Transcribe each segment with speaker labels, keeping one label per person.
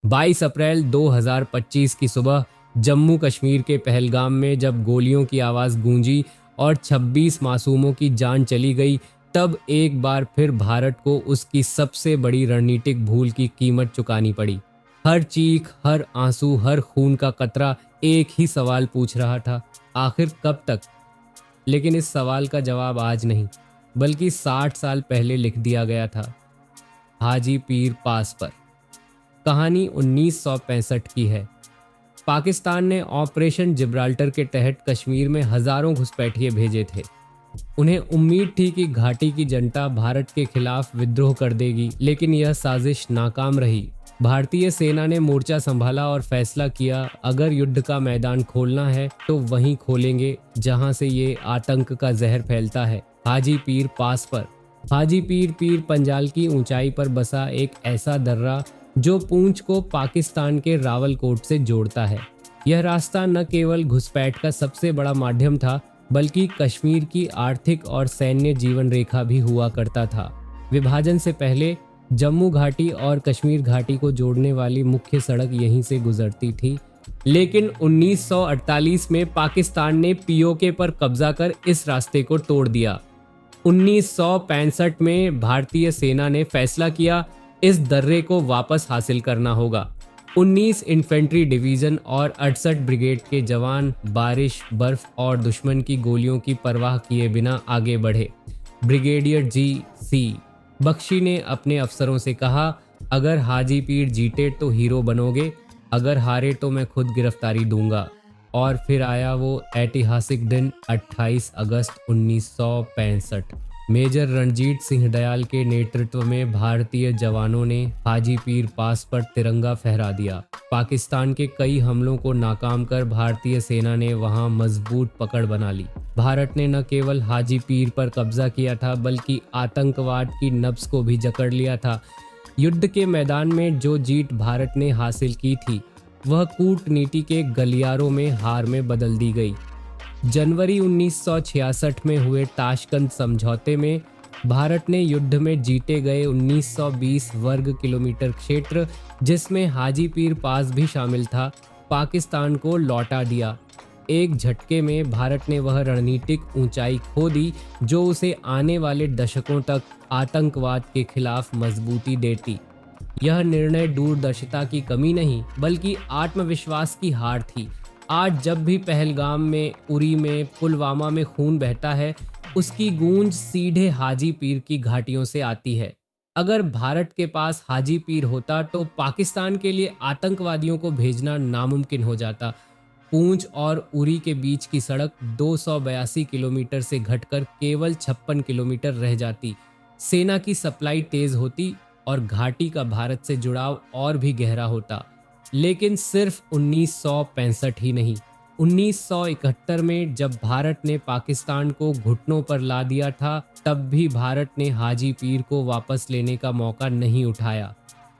Speaker 1: 22 अप्रैल 2025 की सुबह जम्मू कश्मीर के पहलगाम में जब गोलियों की आवाज़ गूंजी और 26 मासूमों की जान चली गई, तब एक बार फिर भारत को उसकी सबसे बड़ी रणनीतिक भूल की कीमत चुकानी पड़ी। हर चीख, हर आंसू, हर खून का कतरा एक ही सवाल पूछ रहा था, आखिर कब तक? लेकिन इस सवाल का जवाब आज नहीं, बल्कि 60 साल पहले लिख दिया गया था, हाजी पीर पास पर। कहानी 1965 की है। पाकिस्तान ने ऑपरेशन जिब्राल्टर के तहत कश्मीर में हजारों घुसपैठिए भेजे थे। उन्हें उम्मीद थी कि घाटी की जनता भारत के खिलाफ विद्रोह कर देगी, लेकिन यह साजिश नाकाम रही। भारतीय सेना ने मोर्चा संभाला और फैसला किया, अगर युद्ध का मैदान खोलना है तो वहीं खोलेंगे जहां से ये आतंक का जहर फैलता है, हाजी पीर पास पर। हाजी पीर पंजाल की ऊंचाई पर बसा एक ऐसा दर्रा जो पूंछ को पाकिस्तान के रावलकोट से जोड़ता है। यह रास्ता न केवल घुसपैठ का सबसे बड़ा माध्यम था, बल्कि कश्मीर की आर्थिक और सैन्य जीवन रेखा भी हुआ करता था। विभाजन से पहले जम्मू घाटी और कश्मीर घाटी को जोड़ने वाली मुख्य सड़क यहीं से गुजरती थी, लेकिन 1948 में पाकिस्तान ने पीओके पर कब्जा कर इस रास्ते को तोड़ दिया। 1965 में भारतीय सेना ने फैसला किया, इस दर्रे को वापस हासिल करना होगा। 19 इन्फेंट्री डिवीजन और 68 ब्रिगेड के जवान बारिश, बर्फ और दुश्मन की गोलियों की परवाह किए बिना आगे बढ़े। Brigadier GC. बख्शी ने अपने अफसरों से कहा, अगर हाजी पीर जीते तो हीरो बनोगे, अगर हारे तो मैं खुद गिरफ्तारी दूंगा। और फिर आया वो ऐतिहासिक दिन, 28 अगस्त 1965। मेजर रणजीत सिंह दयाल के नेतृत्व में भारतीय जवानों ने हाजी पीर पास पर तिरंगा फहरा दिया। पाकिस्तान के कई हमलों को नाकाम कर भारतीय सेना ने वहां मजबूत पकड़ बना ली। भारत ने न केवल हाजी पीर पर कब्जा किया था, बल्कि आतंकवाद की नब्ज को भी जकड़ लिया था। युद्ध के मैदान में जो जीत भारत ने हासिल की थी, वह कूटनीति के गलियारों में हार में बदल दी गई। जनवरी 1966 में हुए ताशकंद समझौते में भारत ने युद्ध में जीते गए 1920 वर्ग किलोमीटर क्षेत्र, जिसमें हाजी पीर पास भी शामिल था, पाकिस्तान को लौटा दिया। एक झटके में भारत ने वह रणनीतिक ऊंचाई खो दी जो उसे आने वाले दशकों तक आतंकवाद के खिलाफ मजबूती देती। यह निर्णय दूरदर्शिता की कमी नहीं, बल्कि आत्मविश्वास की हार थी। आज जब भी पहलगाम में, उरी में, पुलवामा में खून बहता है, उसकी गूंज सीधे हाजी पीर की घाटियों से आती है। अगर भारत के पास हाजी पीर होता तो पाकिस्तान के लिए आतंकवादियों को भेजना नामुमकिन हो जाता। पूंछ और उरी के बीच की सड़क 282 किलोमीटर से घटकर केवल 56 किलोमीटर रह जाती। सेना की सप्लाई तेज होती और घाटी का भारत से जुड़ाव और भी गहरा होता। लेकिन सिर्फ 1965 ही नहीं, 1971 में जब भारत ने पाकिस्तान को घुटनों पर ला दिया था, तब भी भारत ने हाजी पीर को वापस लेने का मौका नहीं उठाया।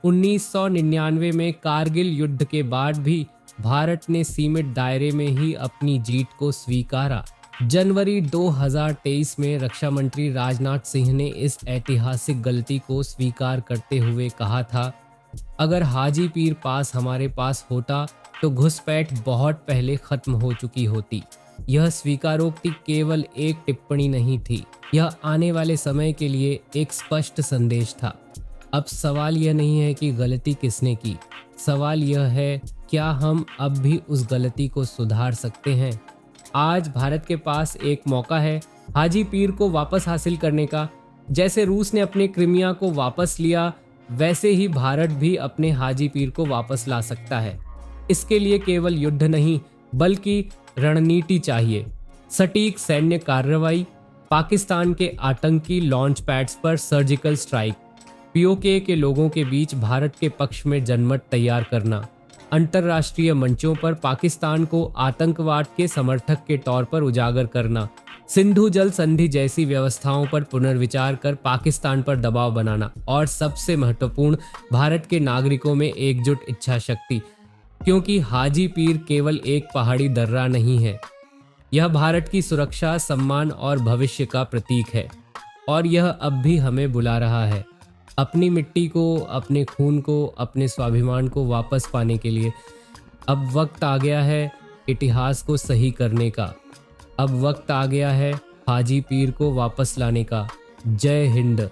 Speaker 1: 1999 में कारगिल युद्ध के बाद भी भारत ने सीमित दायरे में ही अपनी जीत को स्वीकारा। जनवरी 2023 में रक्षा मंत्री राजनाथ सिंह ने इस ऐतिहासिक गलती को स्वीकार करते हुए कहा था, अगर हाजी पीर पास हमारे पास होता तो घुसपैठ बहुत पहले खत्म हो चुकी होती। यह स्वीकारोक्ति केवल एक टिप्पणी नहीं थी, यह आने वाले समय के लिए एक स्पष्ट संदेश था। अब सवाल यह नहीं है कि गलती किसने की, सवाल यह है, क्या हम अब भी उस गलती को सुधार सकते हैं? आज भारत के पास एक मौका है हाजी पीर को वापस हासिल करने का। जैसे रूस ने अपने क्रिमिया को वापस लिया, वैसे ही भारत भी अपने हाजी पीर को वापस ला सकता है। इसके लिए केवल युद्ध नहीं, बल्कि रणनीति चाहिए। सटीक सैन्य कार्रवाई, पाकिस्तान के आतंकी लॉन्च पैड्स पर सर्जिकल स्ट्राइक, पीओके के लोगों के बीच भारत के पक्ष में जनमत तैयार करना, अंतर्राष्ट्रीय मंचों पर पाकिस्तान को आतंकवाद के समर्थक के तौर पर उजागर करना, सिंधु जल संधि जैसी व्यवस्थाओं पर पुनर्विचार कर पाकिस्तान पर दबाव बनाना, और सबसे महत्वपूर्ण, भारत के नागरिकों में एकजुट इच्छा शक्ति। क्योंकि हाजी पीर केवल एक पहाड़ी दर्रा नहीं है, यह भारत की सुरक्षा, सम्मान और भविष्य का प्रतीक है, और यह अब भी हमें बुला रहा है। अपनी मिट्टी को, अपने खून को, अपने स्वाभिमान को वापस पाने के लिए। अब वक्त आ गया है इतिहास को सही करने का। अब वक्त आ गया है हाजी पीर को वापस लाने का। जय हिंद।